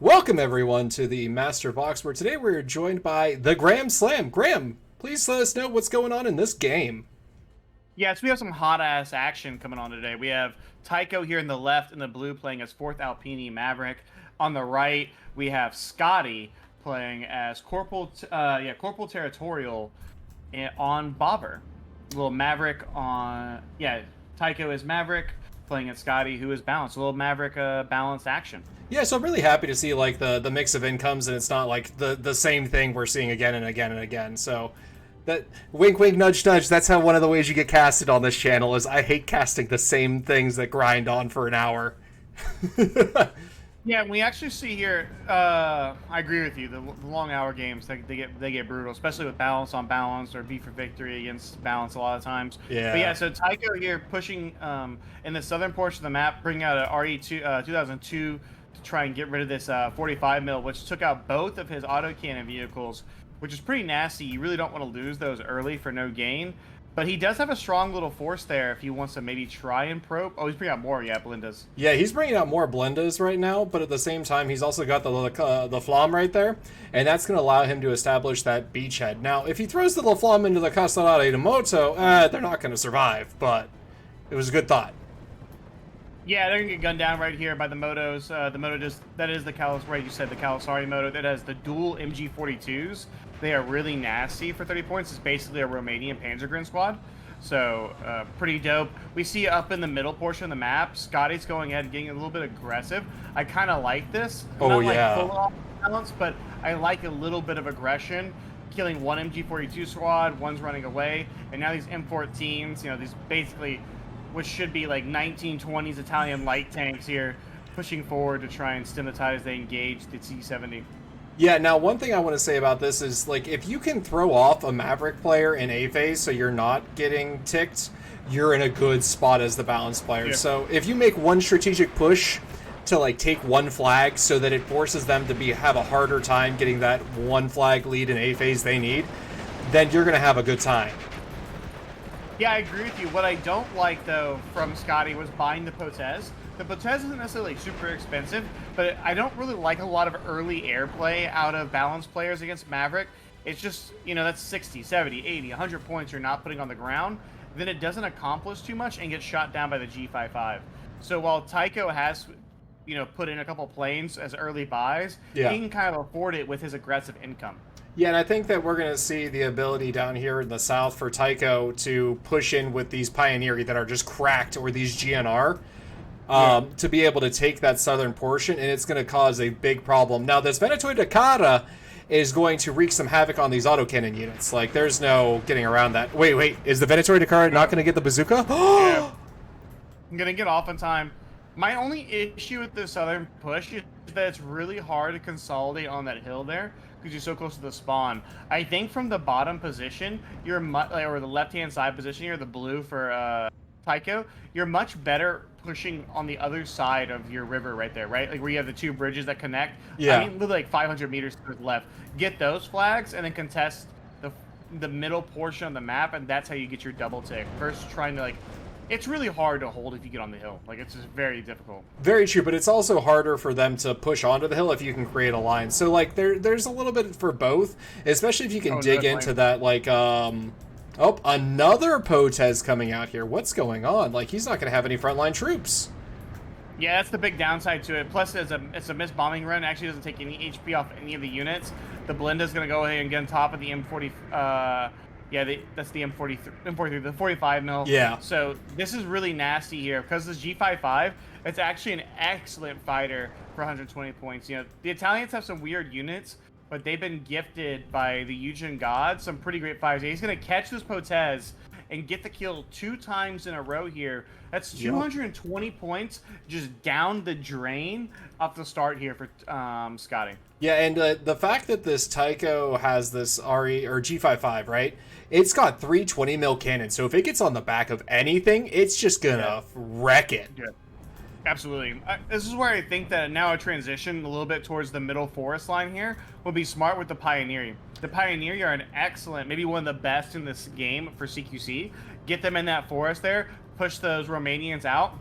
Welcome everyone to the Master Box, where today we're joined by the Graham Slam. Graham, please let us know what's going on in this game. Yes, we have some hot-ass action coming on today. We have Tycho here in the left in the blue playing as 4th Alpini Maverick. On the right, we have Scotty playing as Corporal Territorial on Bobber. Little Maverick on... Yeah, Tycho is Maverick playing as Scotty, who is balanced. A little Maverick balanced action. Yeah, so I'm really happy to see like the mix of incomes, and it's not like the same thing we're seeing again and again and again. So that wink wink nudge nudge, that's how one of the ways you get casted on this channel is I hate casting the same things that grind on for an hour. Yeah, we actually see here. I agree with you. The long hour games they get brutal, especially with balance on balance or V for victory against balance a lot of times. Yeah. But yeah, so Tycho here pushing in the southern portion of the map, bringing out a RE2 2002 to try and get rid of this 45 mil, which took out both of his autocannon vehicles, which is pretty nasty. You really don't want to lose those early for no gain. But he does have a strong little force there if he wants to maybe try and probe. Oh, he's bringing out more, Blindas. Yeah, he's bringing out more Blendas right now, but at the same time, he's also got the Flam right there, and that's going to allow him to establish that beachhead. Now, if he throws the Flam into the Castellare de Moto, they're not going to survive, but it was a good thought. Yeah, they're gonna get gunned down right here by the motos. The moto that is the right? You said the Calasari moto that has the dual MG42s. They are really nasty for 30 points. It's basically a Romanian Panzergren squad. So pretty dope. We see up in the middle portion of the map, Scotty's going ahead and getting a little bit aggressive. I kind of like this. Oh, Not yeah. like full off balance, but I like a little bit of aggression. Killing one MG42 squad, one's running away, and now these M14s, these basically, which should be like 1920s Italian light tanks here, pushing forward to try and stem the tide as they engage the T-70. Yeah, now one thing I want to say about this is, like, if you can throw off a Maverick player in A phase so you're not getting ticked, you're in a good spot as the balanced player. Yeah. So if you make one strategic push to, like, take one flag so that it forces them to have a harder time getting that one flag lead in A phase they need, then you're going to have a good time. Yeah, I agree with you. What I don't like, though, from Scotty was buying the Potez. The Potez isn't necessarily super expensive, but I don't really like a lot of early airplay out of balanced players against Maverick. It's just, that's 60, 70, 80, 100 points you're not putting on the ground. Then it doesn't accomplish too much and gets shot down by the G55. So while Tycho has, put in a couple planes as early buys, he can kind of afford it with his aggressive income. Yeah, and I think that we're going to see the ability down here in the south for Tycho to push in with these Pioneer that are just cracked, or these GNR, to be able to take that southern portion, and it's going to cause a big problem. Now, this Veneto da Cara is going to wreak some havoc on these autocannon units. Like, there's no getting around that. Wait, is the Veneto da Cara not going to get the bazooka? Yeah. I'm going to get off in time. My only issue with the southern push is that it's really hard to consolidate on that hill there because you're so close to the spawn. I think from the bottom position, or the left-hand side position here, the blue for Tycho, you're much better pushing on the other side of your river right there, right? Like where you have the two bridges that connect. Yeah. I mean, literally like 500 meters to the left. Get those flags and then contest the middle portion of the map, and that's how you get your double tick. First, trying to it's really hard to hold if you get on the hill. Like, it's just very difficult. Very true, but it's also harder for them to push onto the hill if you can create a line. So, like, there's a little bit for both, especially if you can dig into that, like, oh, another Potez coming out here. What's going on? Like, he's not going to have any frontline troops. Yeah, that's the big downside to it. Plus, it's a missed bombing run. It actually doesn't take any HP off any of the units. The Blenda's going to go ahead and get on top of the M40... that's the M43, the 45 mil. Yeah. So this is really nasty here because this G55, it's actually an excellent fighter for 120 points. The Italians have some weird units, but they've been gifted by the Eugen God some pretty great fighters. He's going to catch this Potez and get the kill 2 times in a row here. That's 220 points just down the drain off the start here for Scotty. Yeah, and the fact that this Tycho has this RE or G55, right? It's got 320 mil cannons, so if it gets on the back of anything, it's just gonna wreck it. Yeah. Absolutely. This is where I think that now a transition a little bit towards the middle forest line here will be smart with the Pioneer. The Pioneer are an excellent, maybe one of the best in this game for CQC. Get them in that forest there, push those Romanians out,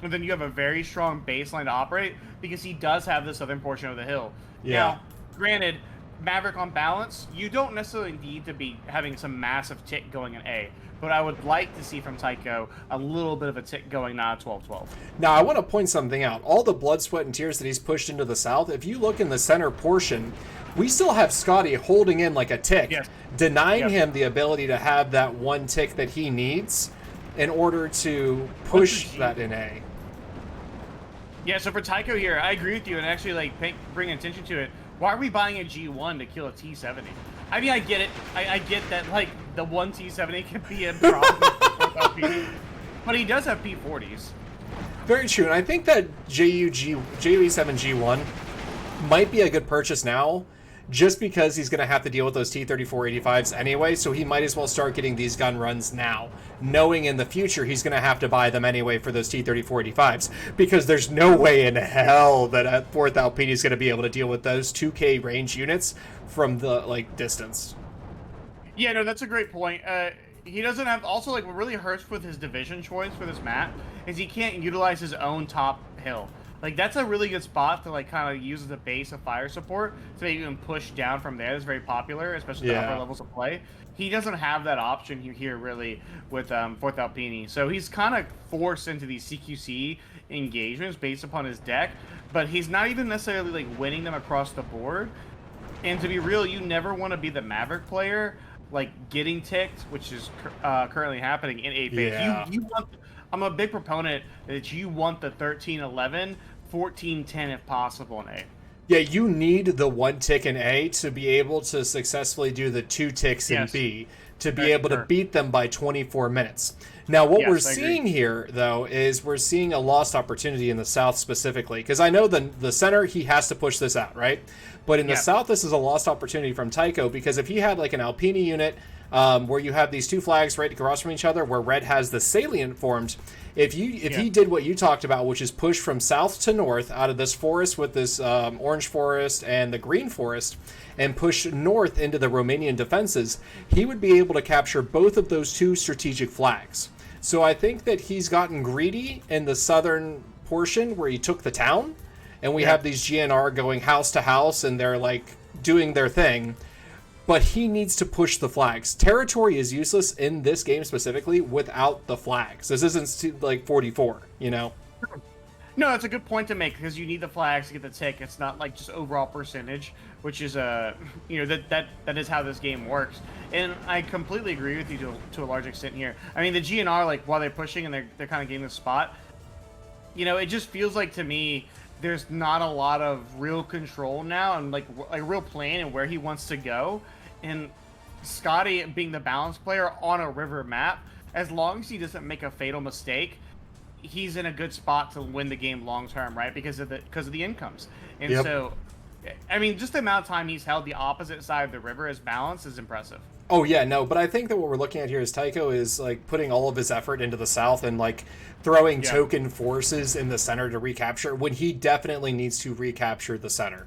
and then you have a very strong baseline to operate because he does have the southern portion of the hill. Yeah. Now, granted, Maverick on balance, you don't necessarily need to be having some massive tick going in A, but I would like to see from Tycho a little bit of a tick going now at 12-12. Now, I want to point something out. All the blood, sweat, and tears that he's pushed into the south, if you look in the center portion, we still have Scotty holding in like a tick, Yes. denying him the ability to have that one tick that he needs in order to push that in A. Yeah, so for Tycho here, I agree with you, and actually bring attention to it. Why are we buying a G1 to kill a T70? I mean, I get it. I get that, like, the one T70 can be a problem, but he does have P40s. Very true, and I think that JUE7G1 might be a good purchase now, just because he's going to have to deal with those T-3485s anyway, so he might as well start getting these gun runs now, knowing in the future he's going to have to buy them anyway for those T-3485s, because there's no way in hell that a 4th Alpini is going to be able to deal with those 2K range units from the, like, distance. Yeah, no, that's a great point. He doesn't have, also, like, what really hurts with his division choice for this map is he can't utilize his own top hill. Like, that's a really good spot to, like, kind of use as a base of fire support, so that you can push down from there. It's very popular, especially the upper levels of play. He doesn't have that option here, really, with 4th Alpini. So he's kind of forced into these CQC engagements based upon his deck, but he's not even necessarily, like, winning them across the board. And to be real, you never want to be the Maverick player, like, getting ticked, which is currently happening in 8 phase. Yeah. You want... I'm a big proponent that you want the 13-11, 14-10 if possible in A. Yeah, you need the 1 tick in A to be able to successfully do the 2 ticks in B, to be able to beat them by 24 minutes. Now, what we're seeing here, though, is we're seeing a lost opportunity in the south specifically, because I know the center, he has to push this out, right? But in the south, this is a lost opportunity from Tycho, because if he had like an Alpini unit where you have these 2 flags right across from each other, where red has the salient formed, if he did what you talked about, which is push from south to north out of this forest with this orange forest and the green forest, and push north into the Romanian defenses, he would be able to capture both of those 2 strategic flags. So I think that he's gotten greedy in the southern portion where he took the town, and we have these GNR going house to house, and they're like doing their thing. But he needs to push the flags. Territory is useless in this game specifically without the flags. This isn't like 44, you know? No, it's a good point to make, because you need the flags to get the tick. It's not like just overall percentage, which is that is how this game works. And I completely agree with you to a large extent here. I mean, the GNR, like, while they're pushing and they're kind of getting the spot, you know, it just feels like to me there's not a lot of real control now and like a real plan and where he wants to go. And Scotty being the balance player on a river map, as long as he doesn't make a fatal mistake, he's in a good spot to win the game long term, right? Because of the incomes. And so, I mean, just the amount of time he's held the opposite side of the river as balance is impressive. Oh yeah, no, but I think that what we're looking at here is Tycho is like putting all of his effort into the south and like throwing token forces in the center to recapture, when he definitely needs to recapture the center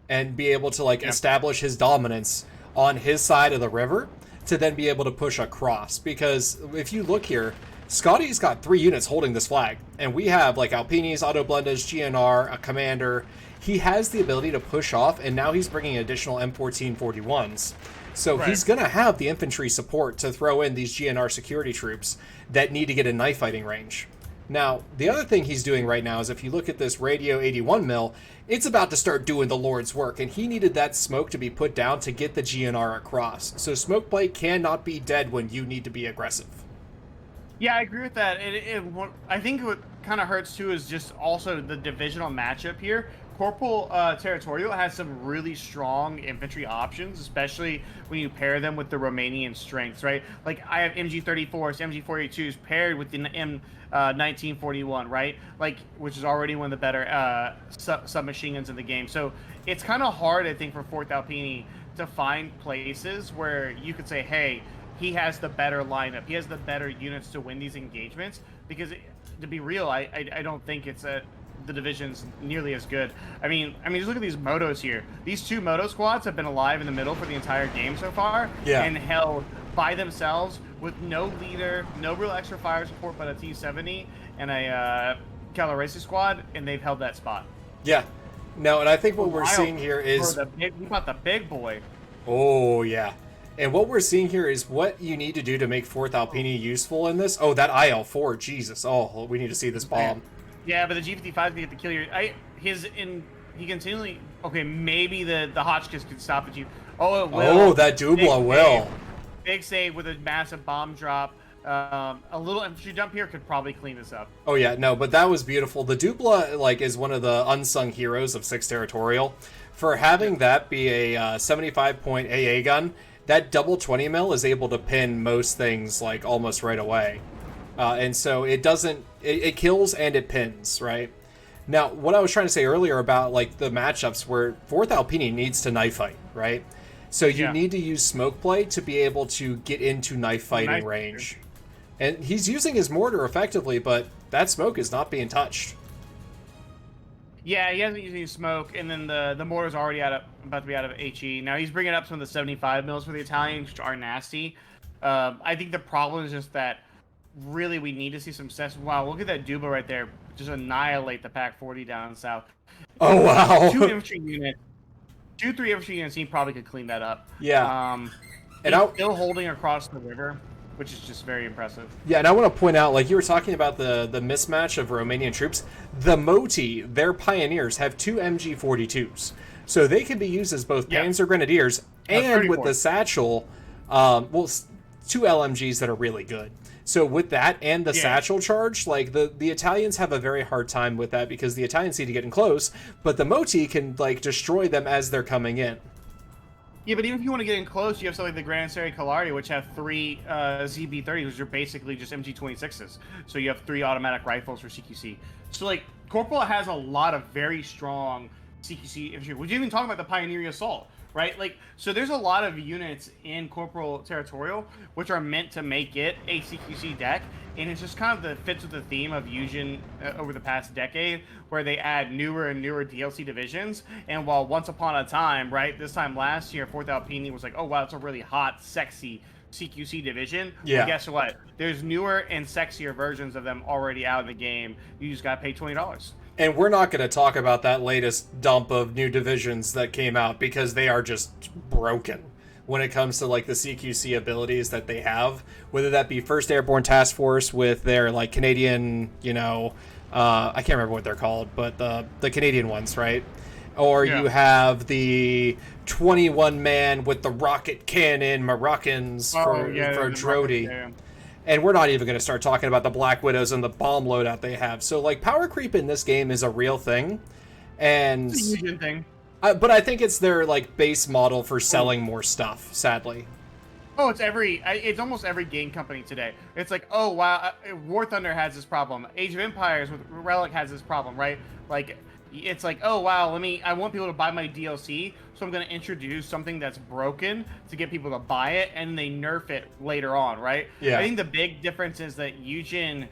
and be able to like establish his dominance on his side of the river to then be able to push across. Because if you look here, Scotty's got 3 units holding this flag, and we have like Alpinis, Auto Blendas, GNR, a commander. He has the ability to push off, and now he's bringing additional M1441s. So he's going to have the infantry support to throw in these GNR security troops that need to get in knife fighting range. Now, the other thing he's doing right now is if you look at this Radio 81 mill, it's about to start doing the Lord's work, and he needed that smoke to be put down to get the GNR across. So smoke play cannot be dead when you need to be aggressive. Yeah, I agree with that. I think what kind of hurts too is just also the divisional matchup here. Corporal Territorial has some really strong infantry options, especially when you pair them with the Romanian strengths, right? Like, I have MG34s, MG482s paired with the M1941, right? Like, which is already one of the better submachine guns in the game. So it's kind of hard, I think, for 4th Alpini to find places where you could say, hey, he has the better lineup. He has the better units to win these engagements. Because, to be real, I don't think it's the division's nearly as good. I mean, just look at these motos here. These 2 moto squads have been alive in the middle for the entire game so far, and held by themselves with no leader, no real extra fire support but a T70 and a Caloresi squad, and they've held that spot. Yeah. No, and I think what we're seeing here is... We got the big boy. Oh, yeah. And what we're seeing here is what you need to do to make 4th Alpini useful in this. Oh, that IL-4, Jesus. Oh, we need to see this bomb. Yeah, but the G55 can get the kill here. He continually... Okay, maybe the Hotchkiss can stop the G... Oh, it will. Oh, that Dubla will. Big save with a massive bomb drop. A little infantry dump here could probably clean this up. Oh yeah, no, but that was beautiful. The Dubla like is one of the unsung heroes of 6 Territorial. For having that be a 75-point AA gun, that double 20 mil is able to pin most things like almost right away. And so it doesn't, it kills and it pins, right? Now, what I was trying to say earlier about like the matchups where 4th Alpini needs to knife fight, right? So you need to use smoke play to be able to get into knife fighting range. And he's using his mortar effectively, but that smoke is not being touched. Yeah, he hasn't used any smoke, and then the mortar's already about to be out of HE. Now he's bringing up some of the 75 mils for the Italians, which are nasty. I think the problem is just that really we need to see some success. Wow, look at that Duba right there. Just annihilate the Pac 40 down south. Oh, wow. 2 infantry units. 2-3 infantry units, he probably could clean that up. Yeah. And he's still holding across the river, which is just very impressive. Yeah, and I want to point out, like you were talking about the mismatch of Romanian troops, the Moti, their pioneers, have 2 MG42s. So they can be used as both Panzer Grenadiers and with the satchel, 2 LMGs that are really good. So with that and the satchel charge, like the Italians have a very hard time with that because the Italians need to get in close, but the Moti can like destroy them as they're coming in. Yeah, but even if you want to get in close, you have something like the Granatieri Calari, which have 3 ZB-30s, which are basically just MG-26s. So you have 3 automatic rifles for CQC. So, like, Corporal has a lot of very strong CQC infantry. We're even talking about the Pioneering Assault, right? Like, so there's a lot of units in Corporal Territorial which are meant to make it a CQC deck, and it's just kind of fits with the theme of Eugen over the past decade, where they add newer and newer DLC divisions. And while once upon a time, right, this time last year, 4th Alpini was like, oh wow, it's a really hot, sexy CQC division. Yeah. Well, guess what? There's newer and sexier versions of them already out in the game. You just gotta pay $20. And we're not going to talk about that latest dump of new divisions that came out because they are just broken when it comes to like the CQC abilities that they have, whether that be 1st Airborne Task Force with their like Canadian, I can't remember what they're called, but the Canadian ones, right? Or you have the 21 man with the rocket cannon Moroccans for Drody. And we're not even going to start talking about the Black Widows and the bomb loadout they have. So, like, power creep in this game is a real thing. And it's a huge thing. But I think it's their, like, base model for selling more stuff, sadly. Oh, it's almost every game company today. It's like, oh, wow, War Thunder has this problem. Age of Empires with Relic has this problem, right? Like, it's like, oh, wow, I want people to buy my DLC, so I'm going to introduce something that's broken to get people to buy it, and they nerf it later on, right? Yeah. I think the big difference is that Eugen,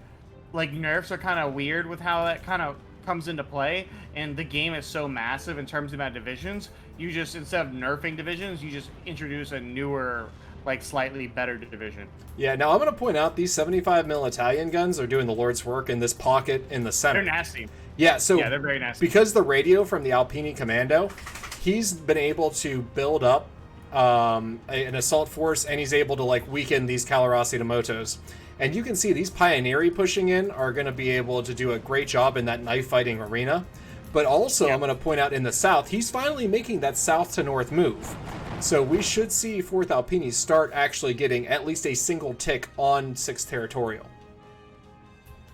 like, nerfs are kind of weird with how that kind of comes into play, and the game is so massive in terms of the amount of divisions, you just, instead of nerfing divisions, you just introduce a newer, like, slightly better division. Yeah, now I'm going to point out these 75 mil Italian guns are doing the Lord's work in this pocket in the center. They're nasty. Yeah, so they're very nasty. Because the radio from the Alpini Commando, he's been able to build up an assault force, and he's able to like weaken these Calorasi Motos. And you can see these Pioneeri pushing in are going to be able to do a great job in that knife fighting arena. But also, I'm going to point out in the south, he's finally making that south to north move. So we should see 4th Alpini start actually getting at least a single tick on 6th Territorial.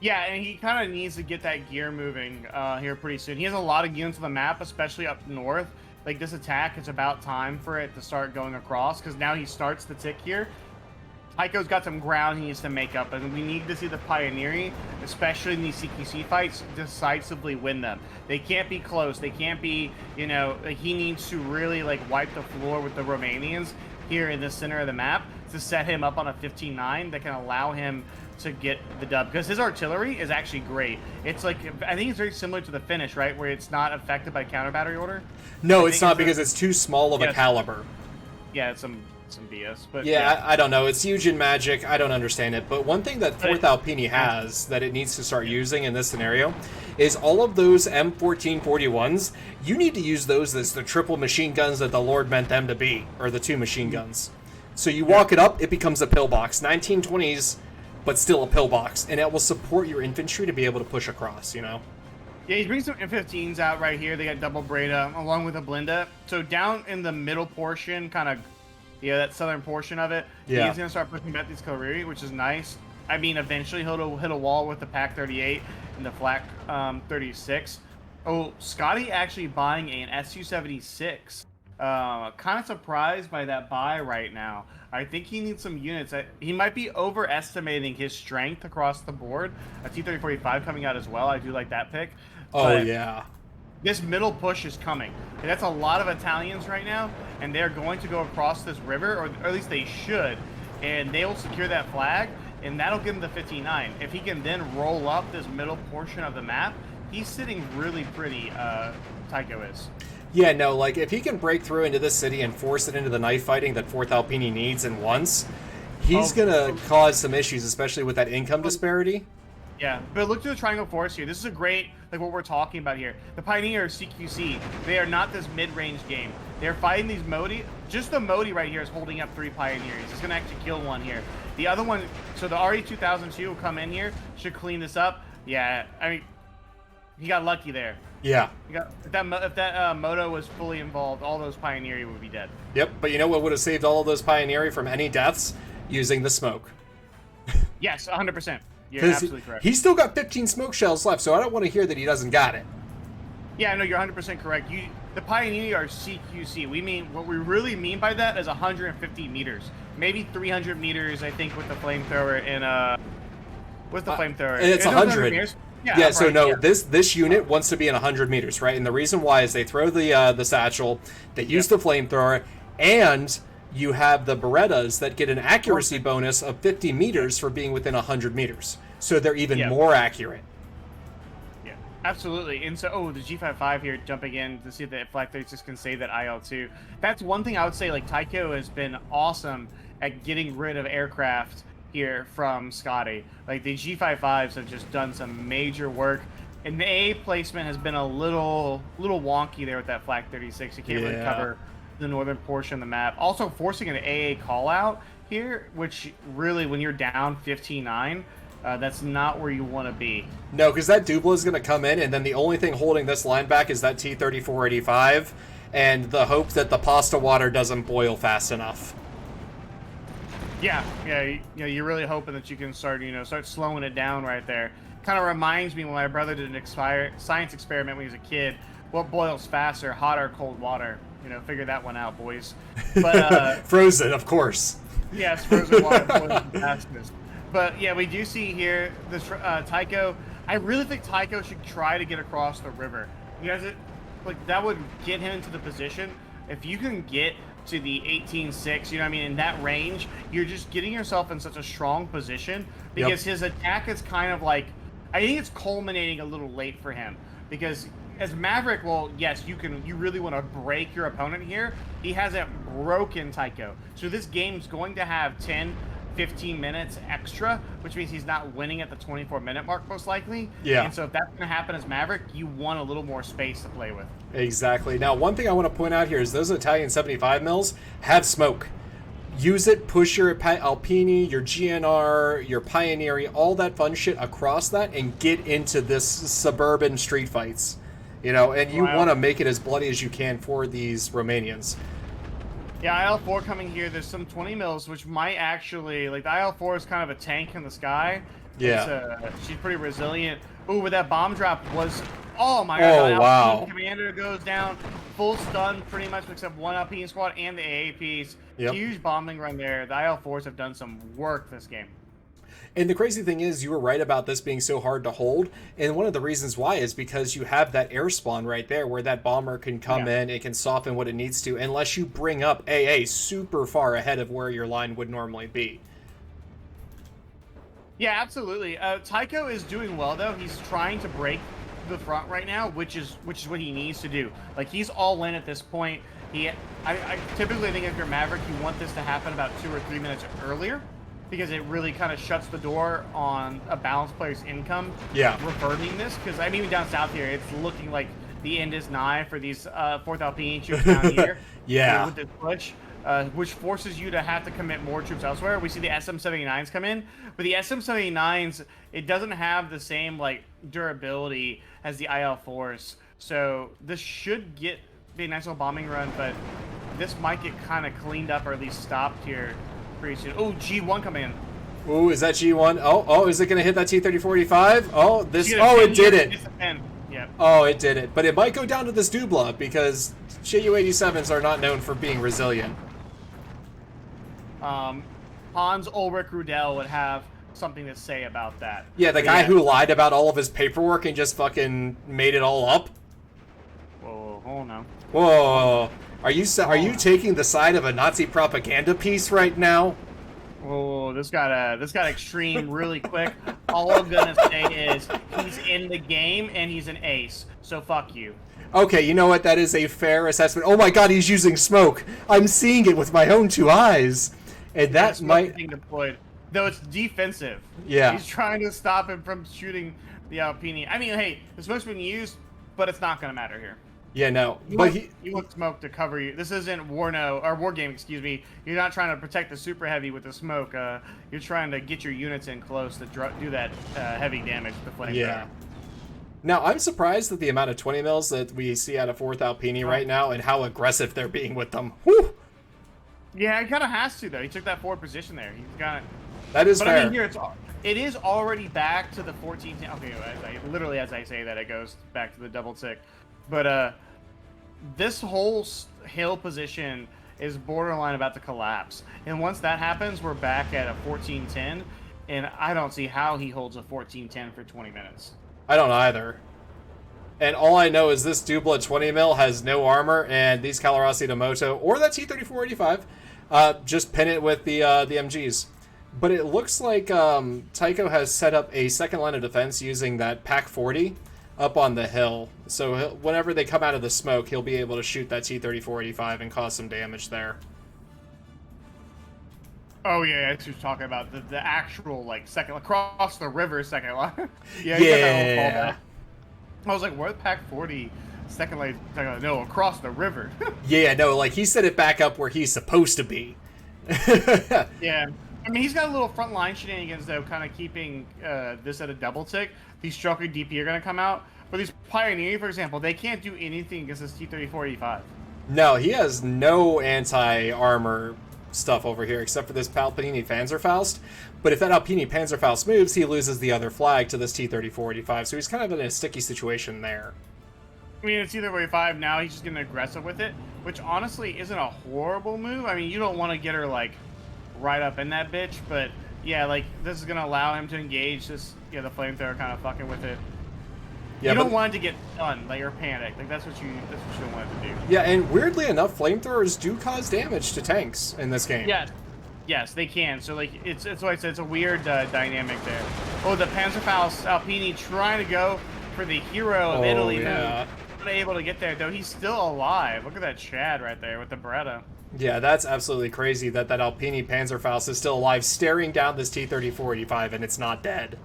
Yeah, and he kind of needs to get that gear moving here pretty soon. He has a lot of units on the map, especially up north. Like, this attack, it's about time for it to start going across, because now he starts the tick here. Tycho's got some ground he needs to make up, and we need to see the Pioneering, especially in these CQC fights, decisively win them. They can't be close. They can't be, like, he needs to really, like, wipe the floor with the Romanians here in the center of the map to set him up on a 15-9 that can allow him to get the dub, because his artillery is actually great. It's like, I think it's very similar to the Finnish, right, where it's not affected by counter battery order. No, it's not, because it's too small of a caliber. Yeah, it's some some BS. But yeah. I don't know. It's huge in Magic. I don't understand it. But one thing that 4th Alpini has that it needs to start using in this scenario is all of those M1441s. You need to use those as the triple machine guns that the Lord meant them to be, or the 2 machine guns. So you walk it up, it becomes a pillbox. 1920s, but still a pillbox, and it will support your infantry to be able to push across, you know? Yeah, he's bringing some M15s out right here. They got double Breda along with a Blinda. So down in the middle portion, kind of, that southern portion of it, he's going to start pushing back these cavalry, which is nice. I mean, eventually he'll hit a wall with the Pack 38 and the Flak 36. Oh, Scotty actually buying an SU-76. Kind of surprised by that buy right now. I think he needs some units. He might be overestimating his strength across the board. A T-3045 coming out as well. I do like that pick. Oh, yeah. This middle push is coming. And that's a lot of Italians right now, and they're going to go across this river, or at least they should, and they will secure that flag, and that'll give him the 59. If he can then roll up this middle portion of the map, he's sitting really pretty, Tycho is. Yeah, no, like, if he can break through into this city and force it into the knife fighting that 4th Alpini needs and wants, he's going to cause some issues, especially with that income disparity. Yeah, but look to the Triangle Force here. This is a great, like, what we're talking about here. The Pioneer CQC, they are not this mid-range game. They're fighting these Modi. Just the Modi right here is holding up 3 Pioneers. It's going to actually kill one here. The other one, so the RE-2002 will come in here, should clean this up. Yeah, I mean, he got lucky there. Yeah. If that Moto was fully involved, all those Pioneer would be dead. Yep, but you know what would have saved all of those Pioneer from any deaths? Using the smoke. Yes, 100%. You're absolutely correct. He's still got 15 smoke shells left, so I don't want to hear that he doesn't got it. Yeah, no, you're 100% correct. The Pioneer are CQC. What we really mean by that is 150 meters. Maybe 300 meters, I think, with the flamethrower and with the flamethrower. And it's 100. Yeah, so right, no, this unit wants to be in 100 meters, right? And the reason why is they throw the satchel, they use the flamethrower, and you have the Berettas that get an accuracy bonus of 50 meters for being within 100 meters. So they're even more accurate. Yeah, absolutely. And so, the G55 here jumping in to see if the Flak 36 can save that IL-2. That's one thing I would say, like, Tycho has been awesome at getting rid of aircraft here from Scotty. Like, the G55s have just done some major work, and the AA placement has been a little wonky there with that Flak 36. You can't really cover the northern portion of the map. Also forcing an AA call out here, which really, when you're down 15-9, that's not where you want to be. No, because that Dubla is going to come in, and then the only thing holding this line back is that T-3485, and the hope that the pasta water doesn't boil fast enough. Yeah, you're really hoping that you can start slowing it down right there. Kind of reminds me when my brother did an science experiment when he was a kid. What boils faster, hot or cold water? Figure that one out, boys. But frozen, of course. Yes, frozen water boils the fastest. But yeah, we do see here this Tycho. I really think Tycho should try to get across the river. That would get him into the position. If you can get to the 18-6, in that range, you're just getting yourself in such a strong position because his attack is kind of like, I think it's culminating a little late for him because as Maverick, well, yes, you really want to break your opponent here. He hasn't broken Tycho. So this game's going to have 10, 15 minutes extra, which means he's not winning at the 24-minute mark most likely. Yeah. And so if that's going to happen as Maverick, you want a little more space to play with. Exactly. Now, one thing I want to point out here is those Italian 75 mils have smoke. Use it, push your Alpini, your GNR, your Pioneer, all that fun shit across that and get into this suburban street fights. And you want to make it as bloody as you can for these Romanians. Yeah, IL-4 coming here. There's some 20 mils, which might actually, the IL-4 is kind of a tank in the sky. Yeah. She's pretty resilient. Ooh, but that bomb drop was, oh my god. Oh, wow. Commander goes down, full stun pretty much except one Alpine squad and the AAPs. Yep. Huge bombing run there. The IL-4s have done some work this game. And the crazy thing is, you were right about this being so hard to hold. And one of the reasons why is because you have that air spawn right there where that bomber can come in, it can soften what it needs to, unless you bring up AA super far ahead of where your line would normally be. Yeah, absolutely. Tycho is doing well, though. He's trying to break the front right now, which is what he needs to do. Like, he's all in at this point. I typically think if you're Maverick, you want this to happen about 2 or 3 minutes earlier, because it really kind of shuts the door on a balanced player's income. Yeah. Reverting this, because I mean, even down south here, it's looking like the end is nigh for these 4th Alpine troops down here. Yeah. With this push, which forces you to have to commit more troops elsewhere. We see the SM-79s come in, but the SM-79s, it doesn't have the same like durability as the IL-4s. So this should be a nice little bombing run, but this might get kind of cleaned up or at least stopped here pretty soon. Oh, G1 coming in. Ooh, is that G1? Oh, is it going to hit that T-3485? Oh, it did it. Yep. Oh, it did it. But it might go down to this Dubla, because Ju-87s are not known for being resilient. Hans Ulrich Rudel would have something to say about that. Yeah, the guy who lied about all of his paperwork and just fucking made it all up. Whoa, hold on now. Whoa. Are you taking the side of a Nazi propaganda piece right now? Oh, this got extreme really quick. All I'm gonna say is he's in the game and he's an ace. So fuck you. Okay, you know what? That is a fair assessment. Oh my god, he's using smoke. I'm seeing it with my own 2 eyes. And that might being deployed. Though it's defensive. Yeah. He's trying to stop him from shooting the Alpini. I mean, hey, the smoke's been used, but it's not gonna matter here. Yeah, no. You want smoke to cover you. This isn't War Game, excuse me. You're not trying to protect the super heavy with the smoke. You're trying to get your units in close to do that heavy damage to the flamethrower. Yeah. Now, I'm surprised at the amount of 20 mils that we see out of 4th Alpini right now and how aggressive they're being with them. Whew! Yeah, he kind of has to, though. He took that forward position there. He's got it. That is fair. But I mean, here, it is already back to the 14... Okay, literally as I say that, it goes back to the double tick. But, this whole hill position is borderline about to collapse. And once that happens, we're back at a 14-10. And I don't see how he holds a 14-10 for 20 minutes. I don't either. And all I know is this Dubla 20 mil has no armor, and these Calarasi de Moto, or that T-3485, just pin it with the MGs. But it looks like Tycho has set up a second line of defense using that Pac 40 up on the hill. So whenever they come out of the smoke, he'll be able to shoot that T-3485 and cause some damage there. Oh yeah, that's what you're talking about. The actual like second across the river second line. Yeah. I was like, where the Pac 40 second line? No, across the river. Yeah, no, like he set it back up where he's supposed to be. Yeah. I mean, he's got a little front line shenanigans, though, kind of keeping this at a double tick. These Stroker DP are going to come out. But these Pioneer, for example, they can't do anything against this T-3485. No, he has no anti-armor stuff over here, except for this Alpini Panzerfaust. But if that Alpini Panzerfaust moves, he loses the other flag to this T-3485. So he's kind of in a sticky situation there. I mean, it's T-3485 now. He's just getting aggressive with it, which honestly isn't a horrible move. I mean, you don't want to get her, like, right up in that bitch, but yeah, like this is gonna allow him to engage this. Yeah, the flamethrower kind of fucking with it. Yeah, you don't want it to get done, like, or panic. Like that's what you don't want it to do. Yeah, and weirdly enough, flamethrowers do cause damage to tanks in this game. Yes, they can. So like it's like I said, it's a weird dynamic there. Oh, the Panzerfaust Alpini trying to go for the hero of Italy. Yeah. Not able to get there though. He's still alive. Look at that Chad right there with the Beretta. Yeah, that's absolutely crazy that Alpini Panzerfaust is still alive, staring down this T-3485, and it's not dead.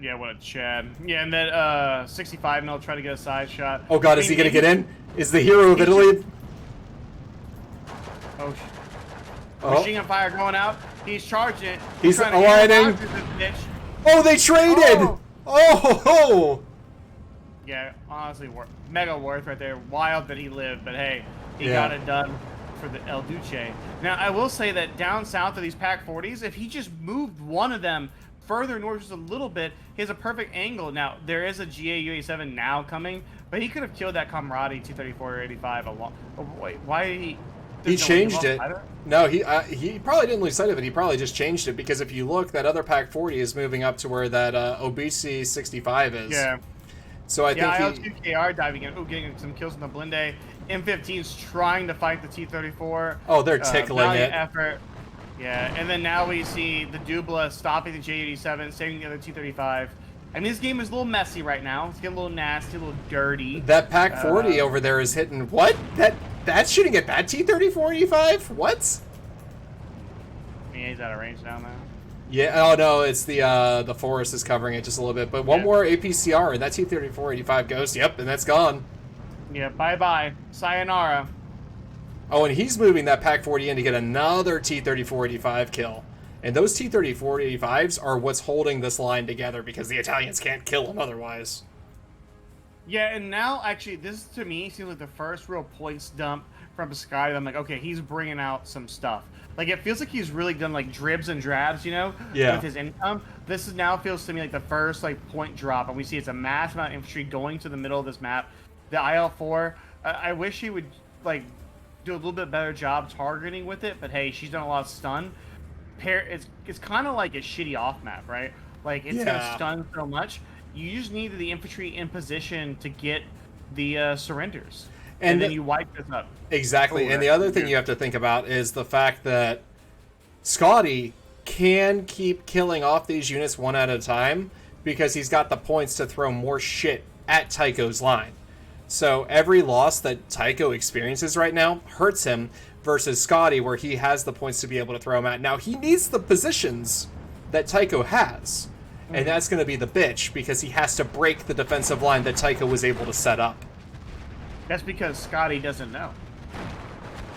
Yeah, what a Chad. Yeah, and that 65 mil trying to get a side shot. Oh god, is he gonna get in? Is the hero of Italy? Machine gun fire going out. He's charging it. He's aligning. Oh, they traded! Oh! Yeah, honestly, mega worth right there. Wild that he lived, but hey, he got it done for the El Duce. Now, I will say that down south of these Pac 40s, if he just moved one of them further north just a little bit, he has a perfect angle. Now, there is a GA-UA7 now coming, but he could have killed that Camarati T-3485 a long... Wait, why did he... He changed it. No, he probably didn't lose sight of it. He probably just changed it, because if you look, that other Pac 40 is moving up to where that Obese 65 is. Yeah. So I think IL-2KR diving in. Ooh, getting some kills in the Blinde. M15's trying to fight the T-34. Oh, they're tickling it. Effort. Yeah, and then now we see the Dubla stopping the J-87, saving the other T-35. I mean, this game is a little messy right now. It's getting a little nasty, a little dirty. That Pack 40 over there is hitting what? That's shooting at that T-34-85? What? Yeah, he's out of range now. Yeah. Oh no, it's the forest is covering it just a little bit. But one more APCR and that T-34-85 goes. Yep, and that's gone. Yeah. Bye bye. Sayonara. Oh, and he's moving that Pack 40 in to get another T-34-85 kill. And those T-34-85s are what's holding this line together because the Italians can't kill them otherwise. Yeah, and now, actually, this to me seems like the first real points dump from Scotty. I'm like, okay, he's bringing out some stuff. Like, it feels like he's really done, like, dribs and drabs, you know, with his income. This now feels to me like the first, like, point drop. And we see it's a mass amount of infantry going to the middle of this map. The IL-4, I wish he would, like, do a little bit better job targeting with it. But, hey, she's done a lot of stun. It's kind of like a shitty off map, right? Like it's gonna stun so much. You just need the infantry in position to get the surrenders, and then you wipe this up. Exactly. And the other thing you have to think about is the fact that Scotty can keep killing off these units one at a time because he's got the points to throw more shit at Tycho's line. So every loss that Tycho experiences right now hurts him versus Scotty, where he has the points to be able to throw him at. Now, he needs the positions that Tycho has, and that's going to be the bitch, because he has to break the defensive line that Tycho was able to set up. That's because Scotty doesn't know.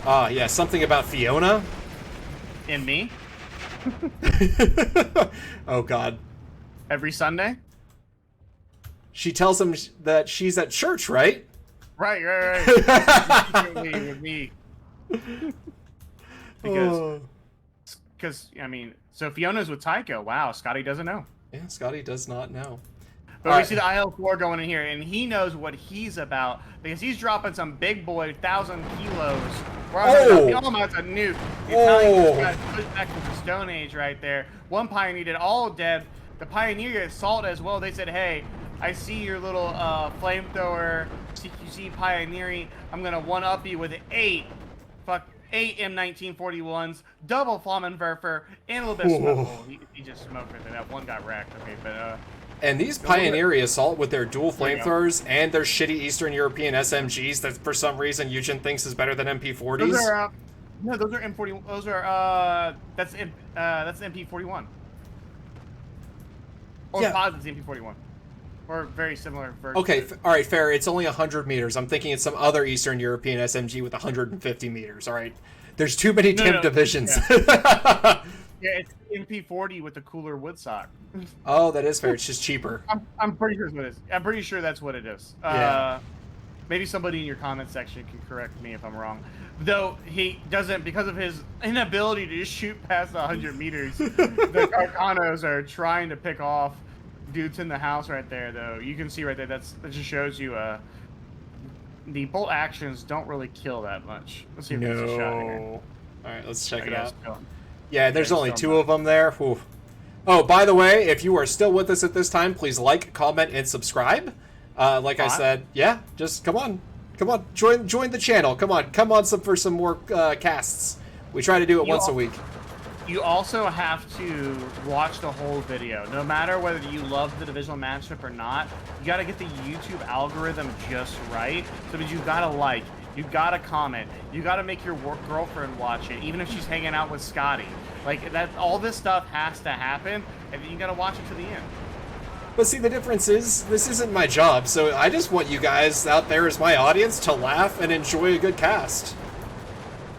Yeah, something about Fiona? And me? Oh, God. Every Sunday? She tells him that she's at church, right? Right. With me. Because I mean, so Fiona's with Tycho. Wow, Scotty doesn't know. Yeah, Scotty does not know. But we see the IL-4 going in here, and he knows what he's about because he's dropping some big boy 1,000 kilos. Oh, that's a nuke. The Italians got pushed back to the Stone Age right there. One Pioneer did all dead. The Pioneer assault as well. They said, "Hey, I see your little flamethrower CQC Pioneering. I'm gonna one-up you with 8 M1941s, double Flammenwerfer, and a little bit of smoke." He just smoked it. That one got wrecked. Okay, but and these Pioneer assault with their dual flamethrowers and their shitty Eastern European SMGs that for some reason Eugen thinks is better than MP40s. Those are no, those are M40. Those are that's MP41. Or it's MP41. Or very similar version. Okay, all right, fair. It's only 100 meters. I'm thinking it's some other Eastern European SMG with 150 meters. All right. There's too many TIM divisions. Yeah. Yeah, it's MP40 with the cooler woodstock. Oh, that is fair. It's just cheaper. I'm pretty sure that's what it is. I'm pretty sure that's what it is. Yeah. Maybe somebody in your comment section can correct me if I'm wrong. Though he doesn't, because of his inability to just shoot past 100 meters, the Carcanos are trying to pick off dudes in the house right there, though. You can see right there, that just shows you the bolt actions don't really kill that much. Let's see if there's a shot here. All right, let's check it out. Yeah, there's only 2 of them there. Whew. Oh, by the way, if you are still with us at this time, please like, comment, and subscribe. Like I said, yeah, just come on, join the channel. Come on, for some more casts. We try to do it once a week. You also have to watch the whole video. No matter whether you love the divisional matchup or not, you got to get the YouTube algorithm just right. So you got to like, you got to comment, you got to make your girlfriend watch it, even if she's hanging out with Scotty. Like that, all this stuff has to happen, and then you got to watch it to the end. But see, the difference is, this isn't my job, so I just want you guys out there as my audience to laugh and enjoy a good cast.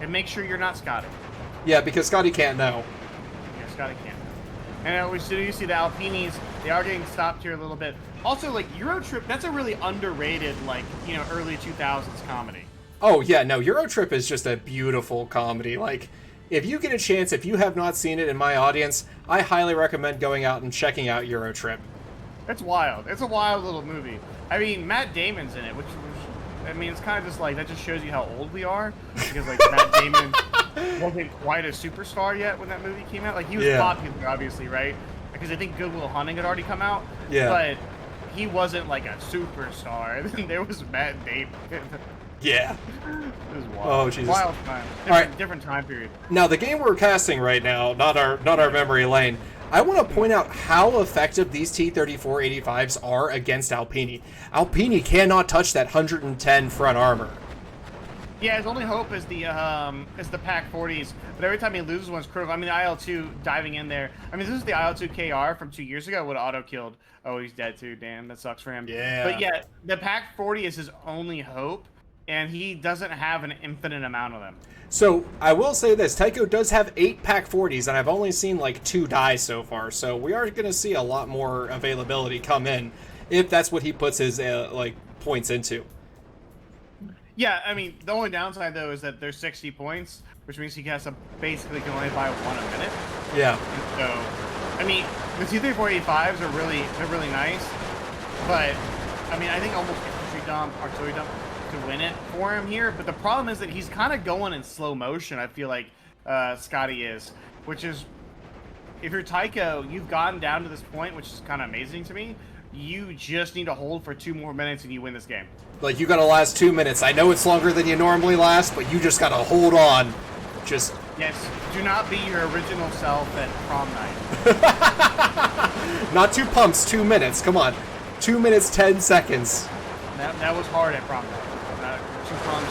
And make sure you're not Scotty. Yeah, because Scotty can't know. Yeah, Scotty can't know. And we still, you see the Alpinis, they are getting stopped here a little bit. Also, like, Euro Trip, that's a really underrated, like, you know, early 2000s comedy. Oh, yeah, no, Euro Trip is just a beautiful comedy. Like, if you get a chance, if you have not seen it in my audience, I highly recommend going out and checking out Euro Trip. It's wild. It's a wild little movie. I mean, Matt Damon's in it, which I mean, it's kind of just like, that just shows you how old we are. Because, like, Matt Damon wasn't quite a superstar yet when that movie came out. Like, he was popular, obviously, right? Because I think Good Will Hunting had already come out. Yeah. But he wasn't, like, a superstar. And then there was Matt Damon. Yeah. It was wild. Oh, Jesus. Wild time. Different time period. Now, the game we're casting right now, not our memory lane, I want to point out how effective these T-34-85s are against Alpini. Alpini cannot touch that 110 front armor. Yeah, his only hope is the Pack 40s, but every time he loses one's critical. I mean, the IL-2 diving in there. I mean, this is the IL-2 KR from 2 years ago. Would have auto-killed. Oh, he's dead too. Damn, that sucks for him. Yeah. But yeah, the Pack 40 is his only hope, and he doesn't have an infinite amount of them. So, I will say this. Tycho does have 8 Pack 40s, and I've only seen like 2 die so far. So, we are going to see a lot more availability come in if that's what he puts his points into. Yeah, I mean, the only downside, though, is that there's 60 points, which means he has to basically can only buy 1 a minute. Yeah. And so, I mean, the T-34-85s are really nice, but, I mean, I think almost infantry dump, artillery dump to win it for him here, but the problem is that he's kind of going in slow motion, I feel like Scotty is, which is, if you're Tycho, you've gotten down to this point, which is kind of amazing to me. You just need to hold for 2 more minutes and you win this game. Like, you gotta last 2 minutes. I know it's longer than you normally last, but you just gotta hold on. Just... Yes, do not be your original self at prom night. Not 2 pumps, 2 minutes. Come on. 2 minutes, 10 seconds. That was hard at prom night. 2 proms,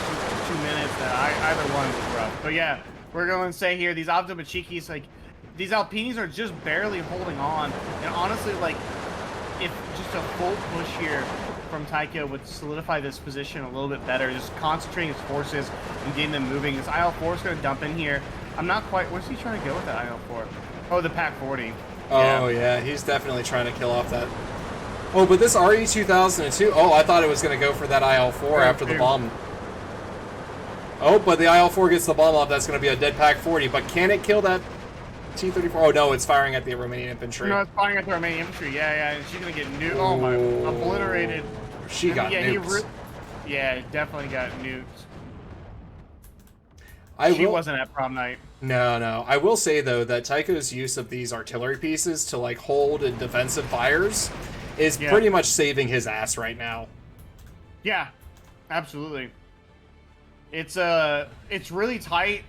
2 minutes. Either one was rough. But yeah, we're going to say here, these Avdomachikis, like, these Alpinis are just barely holding on. And honestly, like, if just a full push here from Tycho would solidify this position a little bit better, just concentrating his forces and getting them moving. This IL-4 is going to dump in here. I'm not quite... Where's he trying to go with that IL-4? Oh, the Pack 40. Oh, yeah. He's definitely trying to kill off that... Oh, but this RE-2002... Oh, I thought it was going to go for that IL-4 after the bomb. Oh, but the IL-4 gets the bomb off. That's going to be a dead Pack 40. But can it kill that T-34? Oh, no, it's firing at the Romanian infantry. No, it's firing at the Romanian infantry. Yeah, and she's going to get nuked. Oh, my. Obliterated. She got nuked. Yeah, definitely got nuked. She wasn't at prom night. No. I will say, though, that Tycho's use of these artillery pieces to, like, hold in defensive fires is pretty much saving his ass right now. Yeah, absolutely. It's really tight.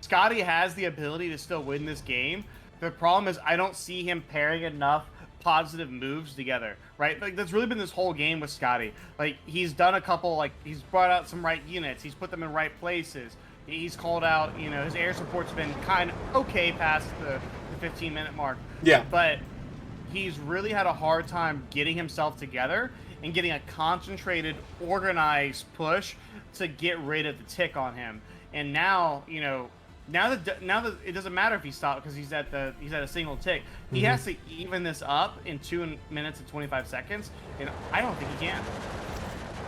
Scotty has the ability to still win this game. The problem is I don't see him pairing enough positive moves together, right? Like, that's really been this whole game with Scotty. Like, he's done a couple, like, he's brought out some right units. He's put them in right places. He's called out, you know, his air support's been kind of okay past the 15-minute mark. Yeah. But he's really had a hard time getting himself together and getting a concentrated, organized push to get rid of the tick on him. And now, you know, now that it doesn't matter if he stopped because he's at a single tick. He has to even this up in 2 minutes and 25 seconds, and I don't think he can.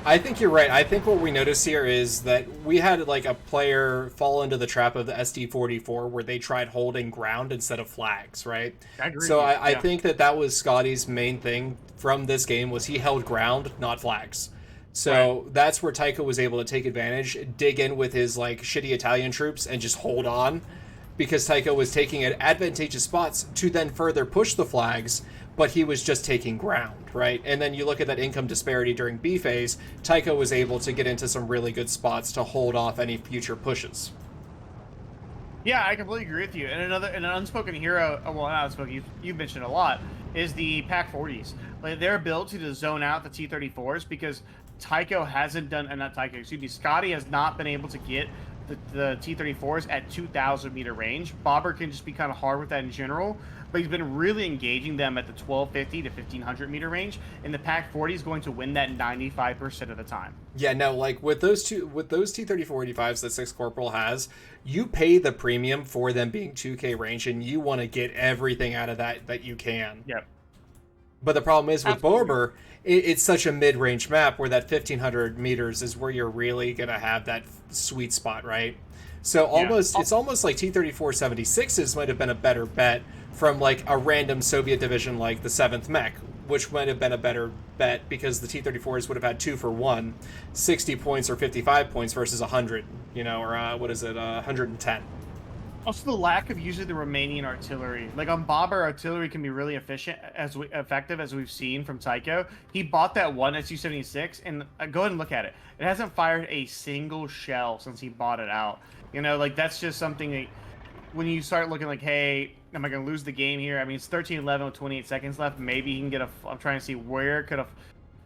I think you're right. I think what we notice here is that we had like a player fall into the trap of the SD-44 where they tried holding ground instead of flags, right? I agree. So I think that was Scotty's main thing from this game was he held ground, not flags. So that's where Tycho was able to take advantage, dig in with his like shitty Italian troops and just hold on, because Tycho was taking advantageous spots to then further push the flags, but he was just taking ground, right? And then you look at that income disparity during B phase, Tycho was able to get into some really good spots to hold off any future pushes. Yeah, I completely agree with you. And an unspoken hero, well, not unspoken, you've mentioned a lot, is the Pack 40s. Like, their ability to zone out the T-34s, because Tycho hasn't done, not Tycho, excuse me, Scotty has not been able to get the T-34s at 2,000 meter range. Bobber can just be kind of hard with that in general, but he's been really engaging them at the 1,250 to 1,500 meter range, and the Pack 40 is going to win that 95% of the time. Yeah, no, like with those T-34-85s that 6 Corporal has, you pay the premium for them being 2K range, and you want to get everything out of that you can. Yep. But the problem is with Bobber, it's such a mid-range map where that 1,500 meters is where you're really going to have that sweet spot, right? So it's almost like T-34-76s might have been a better bet from like a random Soviet division like the 7th Mech, which might have been a better bet because the T-34s would have had 2 for 1, 60 points or 55 points versus 100, you know, or 110. Also, the lack of using the remaining artillery. Like on Bobber, artillery can be really effective, as we've seen from Tycho. He bought that one Su-76, and go ahead and look at it. It hasn't fired a single shell since he bought it out. You know, like that's just something that when you start looking like, hey, am I going to lose the game here? I mean, it's 13-11 with 28 seconds left. Maybe he can get a. I'm trying to see where could have.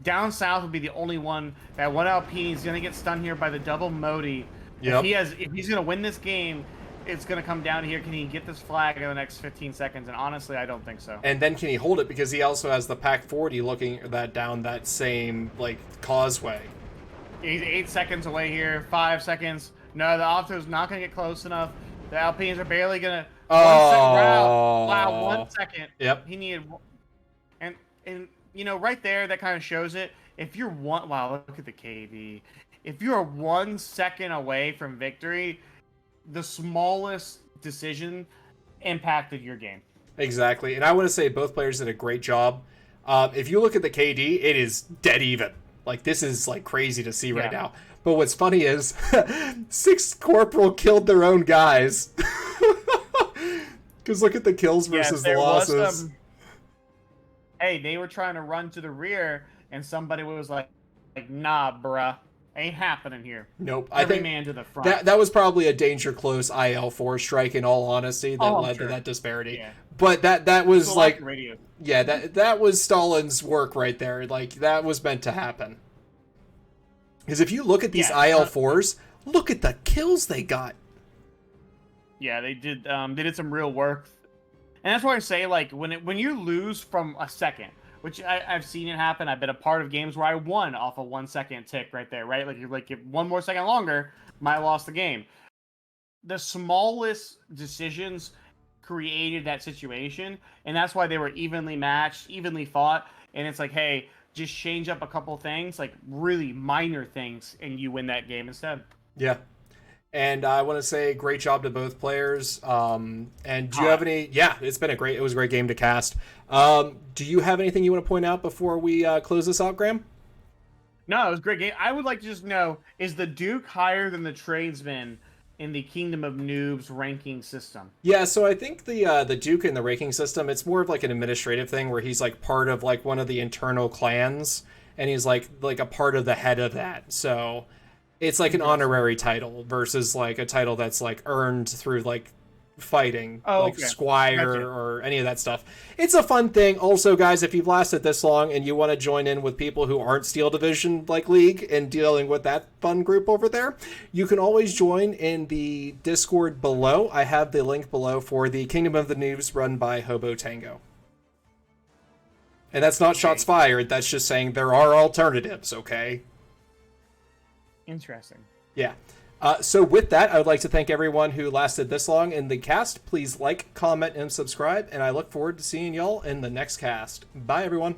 Down south would be the only one. That one Alpine is going to get stunned here by the double Modi. Yep. If he's going to win this game, it's going to come down to here. Can he get this flag in the next 15 seconds? And honestly, I don't think so. And then can he hold it? Because he also has the Pac 40 looking that down that same like causeway. He's 8 seconds away here. 5 seconds. No, the Opto's not going to get close enough. The Alpines are barely going to. Wow, 1 second. Yep. He needed. And you know, right there, that kind of shows it. If you're one, wow, look at the KD. If you're 1 second away from victory, the smallest decision impacted your game. Exactly. And I want to say both players did a great job. If you look at the KD, it is dead even. Like, this is like crazy to see right now. But what's funny is 6 Corporal killed their own guys. Because look at the kills versus the losses. Hey, they were trying to run to the rear, and somebody was like nah, bruh. Ain't happening here. Nope. Every man to the front. That was probably a danger close IL-4 strike, in all honesty, that led to that disparity. Yeah. But that was like radio. Yeah, that was Stalin's work right there. Like, that was meant to happen. Because if you look at these IL-4s, look at the kills they got. Yeah, they did. They did some real work, and that's why I say, like, when you lose from a second, which I've seen it happen. I've been a part of games where I won off a 1 second tick right there, right? Like if 1 more second longer, might have lost the game. The smallest decisions created that situation, and that's why they were evenly matched, evenly fought. And it's like, hey, just change up a couple things, like really minor things, and you win that game instead. Yeah. And I want to say great job to both players. And do you have any? Yeah, it was a great game to cast. Do you have anything you want to point out before we close this out, Graham? No, it was a great game. I would like to just know, is the Duke higher than the Tradesman in the Kingdom of Noobs ranking system? Yeah, so I think the Duke in the ranking system, it's more of like an administrative thing where he's like part of like one of the internal clans, and he's like a part of the head of that. So it's like an honorary title versus like a title that's like earned through like fighting, Squire or any of that stuff. It's a fun thing. Also, guys, if you've lasted this long and you want to join in with people who aren't Steel Division like League and dealing with that fun group over there, you can always join in the Discord below. I have the link below for the Kingdom of the Noobs run by Hobo Tango. And that's not shots fired. That's just saying there are alternatives, okay? Interesting. Yeah. So with that, I would like to thank everyone who lasted this long in the cast. Please like, comment, and subscribe, and I look forward to seeing y'all in the next cast. Bye, everyone.